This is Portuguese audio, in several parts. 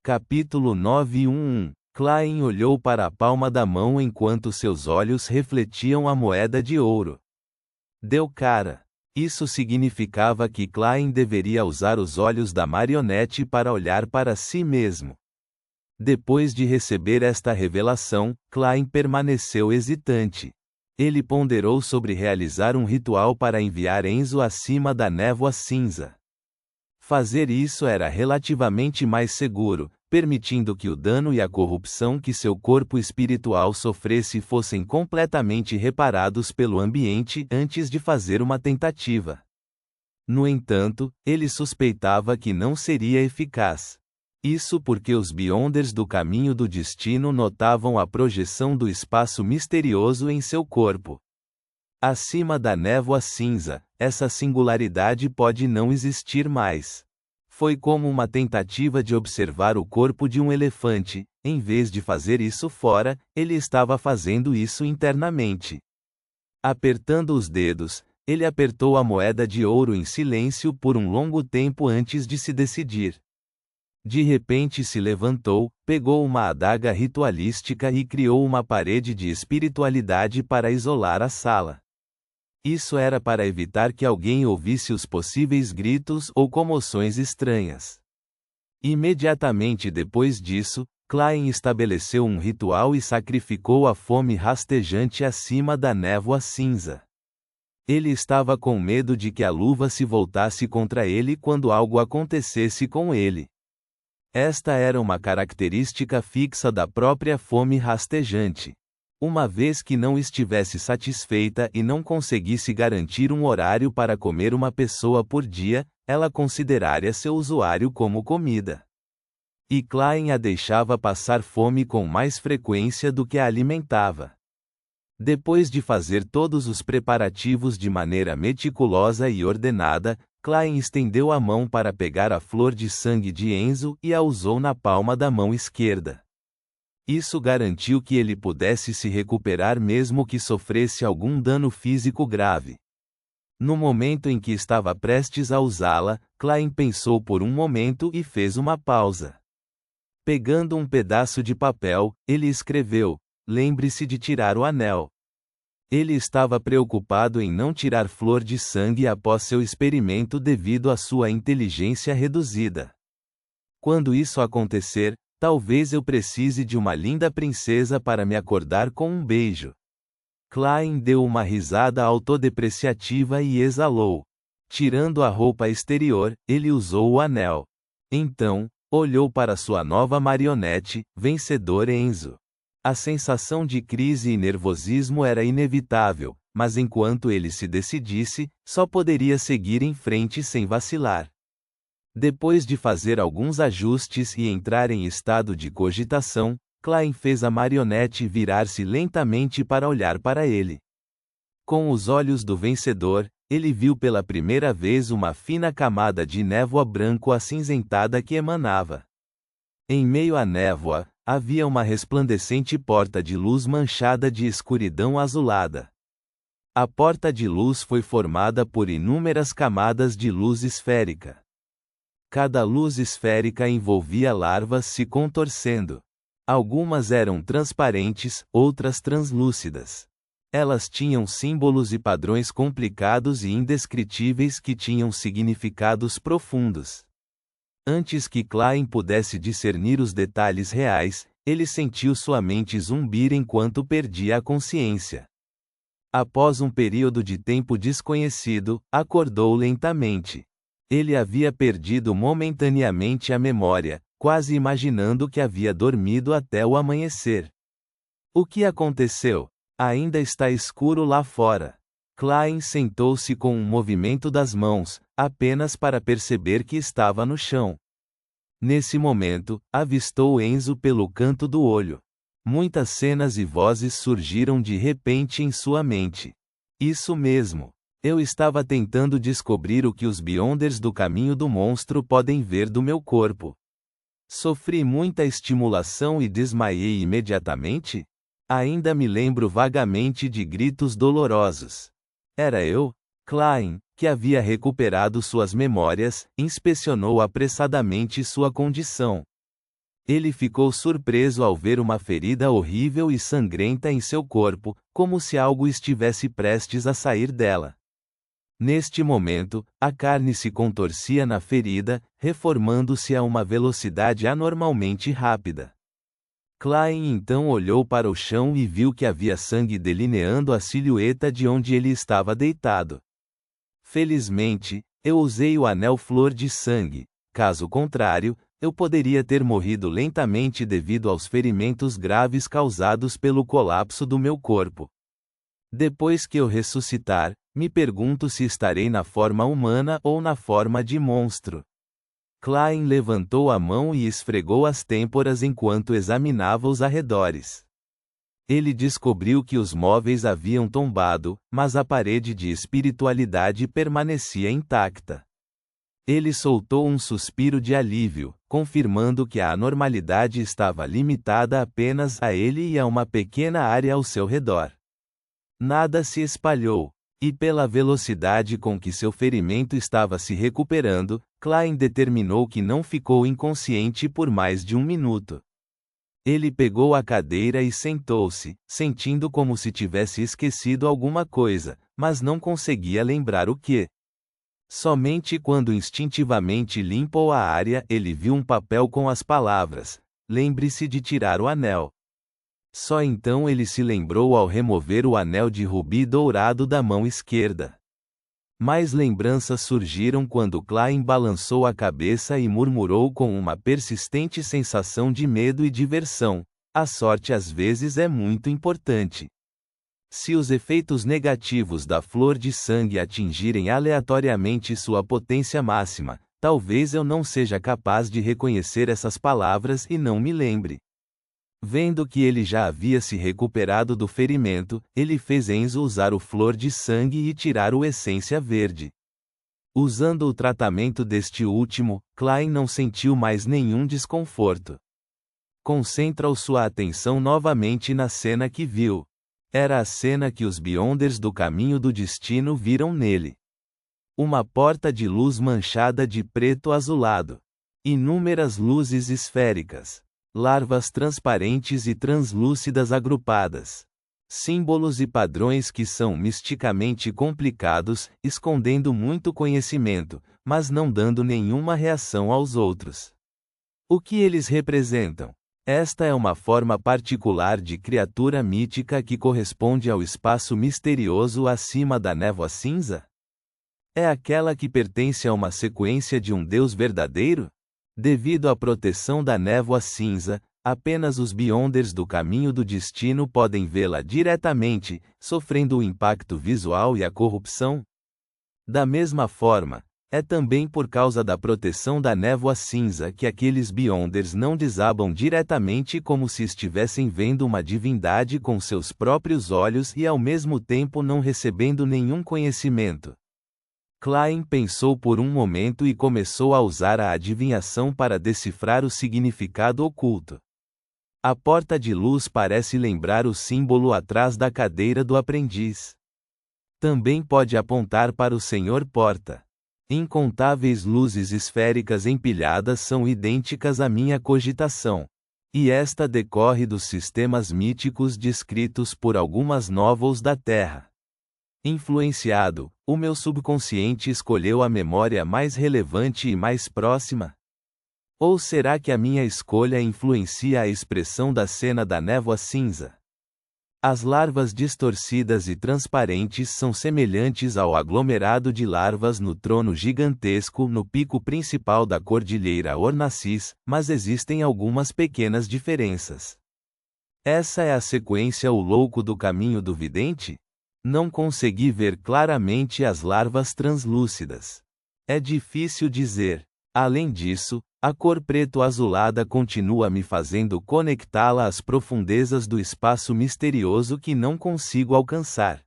Capítulo 9:1. Klein olhou para a palma da mão enquanto seus olhos refletiam a moeda de ouro. Deu cara. Isso significava que Klein deveria usar os olhos da marionete para olhar para si mesmo. Depois de receber esta revelação, Klein permaneceu hesitante. Ele ponderou sobre realizar um ritual para enviar Enzo acima da névoa cinza. Fazer isso era relativamente mais seguro, permitindo que o dano e a corrupção que seu corpo espiritual sofresse fossem completamente reparados pelo ambiente antes de fazer uma tentativa. No entanto, ele suspeitava que não seria eficaz. Isso porque os Beyonders do Caminho do Destino notavam a projeção do espaço misterioso em seu corpo. Acima da névoa cinza, essa singularidade pode não existir mais. Foi como uma tentativa de observar o corpo de um elefante. Em vez de fazer isso fora, ele estava fazendo isso internamente. Apertando os dedos, ele apertou a moeda de ouro em silêncio por um longo tempo antes de se decidir. De repente se levantou, pegou uma adaga ritualística e criou uma parede de espiritualidade para isolar a sala. Isso era para evitar que alguém ouvisse os possíveis gritos ou comoções estranhas. Imediatamente depois disso, Klein estabeleceu um ritual e sacrificou a fome rastejante acima da névoa cinza. Ele estava com medo de que a luva se voltasse contra ele quando algo acontecesse com ele. Esta era uma característica fixa da própria fome rastejante. Uma vez que não estivesse satisfeita e não conseguisse garantir um horário para comer uma pessoa por dia, ela consideraria seu usuário como comida. E Klein a deixava passar fome com mais frequência do que a alimentava. Depois de fazer todos os preparativos de maneira meticulosa e ordenada, Klein estendeu a mão para pegar a flor de sangue de Enzo e a usou na palma da mão esquerda. Isso garantiu que ele pudesse se recuperar mesmo que sofresse algum dano físico grave. No momento em que estava prestes a usá-la, Klein pensou por um momento e fez uma pausa. Pegando um pedaço de papel, ele escreveu: "Lembre-se de tirar o anel." Ele estava preocupado em não tirar flor de sangue após seu experimento devido à sua inteligência reduzida. Quando isso acontecer, talvez eu precise de uma linda princesa para me acordar com um beijo. Klein deu uma risada autodepreciativa e exalou. Tirando a roupa exterior, ele usou o anel. Então, olhou para sua nova marionete, vencedor Enzo. A sensação de crise e nervosismo era inevitável, mas enquanto ele se decidisse, só poderia seguir em frente sem vacilar. Depois de fazer alguns ajustes e entrar em estado de cogitação, Klein fez a marionete virar-se lentamente para olhar para ele. Com os olhos do vencedor, ele viu pela primeira vez uma fina camada de névoa branco-acinzentada que emanava. Em meio à névoa, havia uma resplandecente porta de luz manchada de escuridão azulada. A porta de luz foi formada por inúmeras camadas de luz esférica. Cada luz esférica envolvia larvas se contorcendo. Algumas eram transparentes, outras translúcidas. Elas tinham símbolos e padrões complicados e indescritíveis que tinham significados profundos. Antes que Klein pudesse discernir os detalhes reais, ele sentiu sua mente zumbir enquanto perdia a consciência. Após um período de tempo desconhecido, acordou lentamente. Ele havia perdido momentaneamente a memória, quase imaginando que havia dormido até o amanhecer. O que aconteceu? Ainda está escuro lá fora. Klein sentou-se com um movimento das mãos, apenas para perceber que estava no chão. Nesse momento, avistou Enzo pelo canto do olho. Muitas cenas e vozes surgiram de repente em sua mente. Isso mesmo. Eu estava tentando descobrir o que os Beyonders do Caminho do Monstro podem ver do meu corpo. Sofri muita estimulação e desmaiei imediatamente? Ainda me lembro vagamente de gritos dolorosos. Era eu? Klein, que havia recuperado suas memórias, inspecionou apressadamente sua condição. Ele ficou surpreso ao ver uma ferida horrível e sangrenta em seu corpo, como se algo estivesse prestes a sair dela. Neste momento, a carne se contorcia na ferida, reformando-se a uma velocidade anormalmente rápida. Klein então olhou para o chão e viu que havia sangue delineando a silhueta de onde ele estava deitado. Felizmente, eu usei o anel flor de sangue, caso contrário, eu poderia ter morrido lentamente devido aos ferimentos graves causados pelo colapso do meu corpo. Depois que eu ressuscitar, me pergunto se estarei na forma humana ou na forma de monstro. Klein levantou a mão e esfregou as têmporas enquanto examinava os arredores. Ele descobriu que os móveis haviam tombado, mas a parede de espiritualidade permanecia intacta. Ele soltou um suspiro de alívio, confirmando que a anormalidade estava limitada apenas a ele e a uma pequena área ao seu redor. Nada se espalhou, e pela velocidade com que seu ferimento estava se recuperando, Klein determinou que não ficou inconsciente por mais de 1 minuto. Ele pegou a cadeira e sentou-se, sentindo como se tivesse esquecido alguma coisa, mas não conseguia lembrar o que. Somente quando instintivamente limpou a área, ele viu um papel com as palavras: "Lembre-se de tirar o anel." Só então ele se lembrou ao remover o anel de rubi dourado da mão esquerda. Mais lembranças surgiram quando Klein balançou a cabeça e murmurou com uma persistente sensação de medo e diversão: "A sorte às vezes é muito importante." Se os efeitos negativos da flor de sangue atingirem aleatoriamente sua potência máxima, talvez eu não seja capaz de reconhecer essas palavras e não me lembre. Vendo que ele já havia se recuperado do ferimento, ele fez Enzo usar o flor de sangue e tirar o essência verde. Usando o tratamento deste último, Klein não sentiu mais nenhum desconforto. Concentrou sua atenção novamente na cena que viu. Era a cena que os Beyonders do Caminho do Destino viram nele. Uma porta de luz manchada de preto azulado. Inúmeras luzes esféricas. Larvas transparentes e translúcidas agrupadas. Símbolos e padrões que são misticamente complicados, escondendo muito conhecimento, mas não dando nenhuma reação aos outros. O que eles representam? Esta é uma forma particular de criatura mítica que corresponde ao espaço misterioso acima da névoa cinza? É aquela que pertence a uma sequência de um Deus verdadeiro? Devido à proteção da névoa cinza, apenas os Beyonders do Caminho do Destino podem vê-la diretamente, sofrendo o impacto visual e a corrupção. Da mesma forma, é também por causa da proteção da névoa cinza que aqueles Beyonders não desabam diretamente como se estivessem vendo uma divindade com seus próprios olhos e ao mesmo tempo não recebendo nenhum conhecimento. Klein pensou por um momento e começou a usar a adivinhação para decifrar o significado oculto. A porta de luz parece lembrar o símbolo atrás da cadeira do aprendiz. Também pode apontar para o Senhor Porta. Incontáveis luzes esféricas empilhadas são idênticas à minha cogitação. E esta decorre dos sistemas míticos descritos por algumas novels da Terra. Influenciado, o meu subconsciente escolheu a memória mais relevante e mais próxima? Ou será que a minha escolha influencia a expressão da cena da névoa cinza? As larvas distorcidas e transparentes são semelhantes ao aglomerado de larvas no trono gigantesco no pico principal da cordilheira Ornacis, mas existem algumas pequenas diferenças. Essa é a sequência O Louco do Caminho do Vidente? Não consegui ver claramente as larvas translúcidas. É difícil dizer. Além disso, a cor preto-azulada continua me fazendo conectá-la às profundezas do espaço misterioso que não consigo alcançar.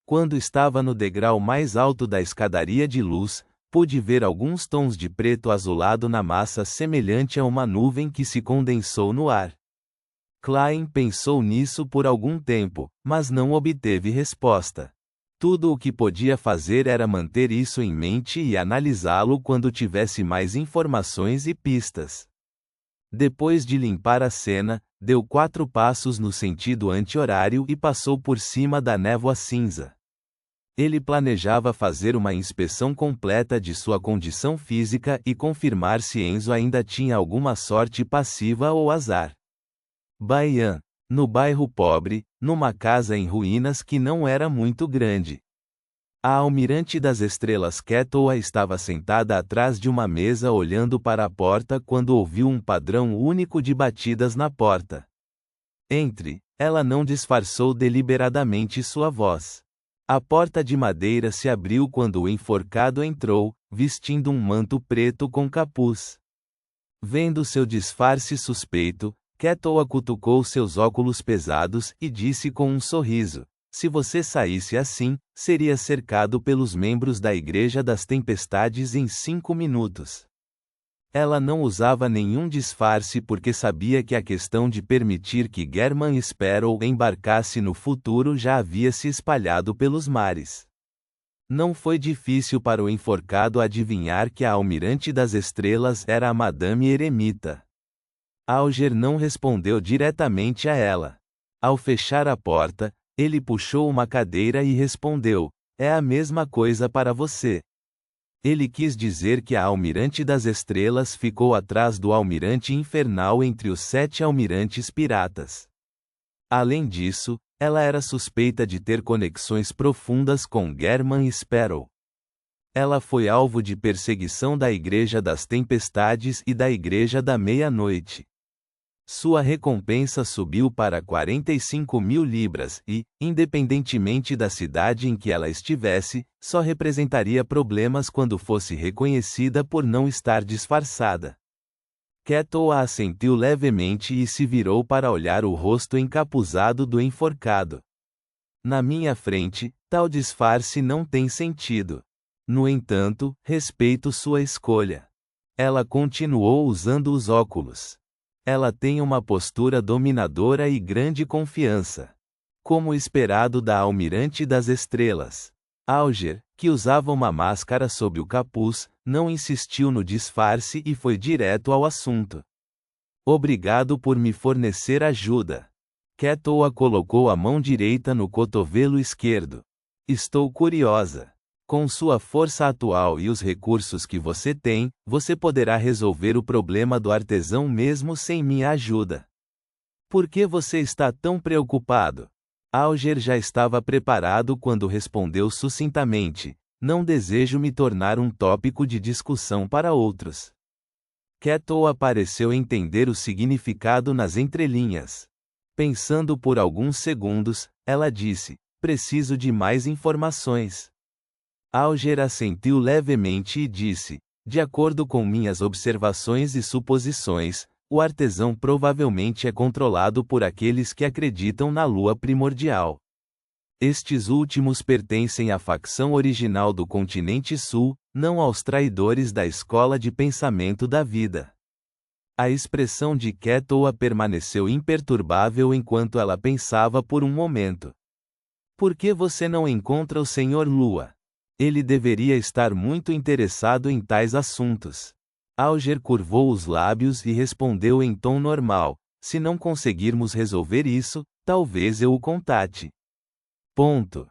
Quando estava no degrau mais alto da escadaria de luz, pude ver alguns tons de preto azulado na massa semelhante a uma nuvem que se condensou no ar. Klein pensou nisso por algum tempo, mas não obteve resposta. Tudo o que podia fazer era manter isso em mente e analisá-lo quando tivesse mais informações e pistas. Depois de limpar a cena, deu 4 passos no sentido anti-horário e passou por cima da névoa cinza. Ele planejava fazer uma inspeção completa de sua condição física e confirmar se Enzo ainda tinha alguma sorte passiva ou azar. Baian, no bairro pobre, numa casa em ruínas que não era muito grande. A almirante das estrelas Ketoa estava sentada atrás de uma mesa olhando para a porta quando ouviu um padrão único de batidas na porta. Entre. Ela não disfarçou deliberadamente sua voz. A porta de madeira se abriu quando o enforcado entrou, vestindo um manto preto com capuz. Vendo seu disfarce suspeito, Ketoa cutucou seus óculos pesados e disse com um sorriso: se você saísse assim, seria cercado pelos membros da Igreja das Tempestades em 5 minutos. Ela não usava nenhum disfarce porque sabia que a questão de permitir que German Sparrow embarcasse no futuro já havia se espalhado pelos mares. Não foi difícil para o enforcado adivinhar que a almirante das estrelas era a Madame Eremita. Alger não respondeu diretamente a ela. Ao fechar a porta, ele puxou uma cadeira e respondeu: é a mesma coisa para você. Ele quis dizer que a Almirante das Estrelas ficou atrás do Almirante Infernal entre os 7 almirantes piratas. Além disso, ela era suspeita de ter conexões profundas com German Sparrow. Ela foi alvo de perseguição da Igreja das Tempestades e da Igreja da Meia-Noite. Sua recompensa subiu para 45.000 libras e, independentemente da cidade em que ela estivesse, só representaria problemas quando fosse reconhecida por não estar disfarçada. Ketoa assentiu levemente e se virou para olhar o rosto encapuzado do enforcado. Na minha frente, tal disfarce não tem sentido. No entanto, respeito sua escolha. Ela continuou usando os óculos. Ela tem uma postura dominadora e grande confiança. Como esperado da Almirante das Estrelas. Alger, que usava uma máscara sob o capuz, não insistiu no disfarce e foi direto ao assunto. Obrigado por me fornecer ajuda. Ketoa colocou a mão direita no cotovelo esquerdo. Estou curiosa. Com sua força atual e os recursos que você tem, você poderá resolver o problema do artesão mesmo sem minha ajuda. Por que você está tão preocupado? Alger já estava preparado quando respondeu sucintamente: não desejo me tornar um tópico de discussão para outros. Ketoa pareceu entender o significado nas entrelinhas. Pensando por alguns segundos, ela disse: preciso de mais informações. Alger assentiu levemente e disse: de acordo com minhas observações e suposições, o artesão provavelmente é controlado por aqueles que acreditam na lua primordial. Estes últimos pertencem à facção original do continente sul, não aos traidores da escola de pensamento da vida. A expressão de Ketoa permaneceu imperturbável enquanto ela pensava por um momento. Por que você não encontra o Senhor Lua? Ele deveria estar muito interessado em tais assuntos. Alger curvou os lábios e respondeu em tom normal: se não conseguirmos resolver isso, talvez eu o contate. Ponto.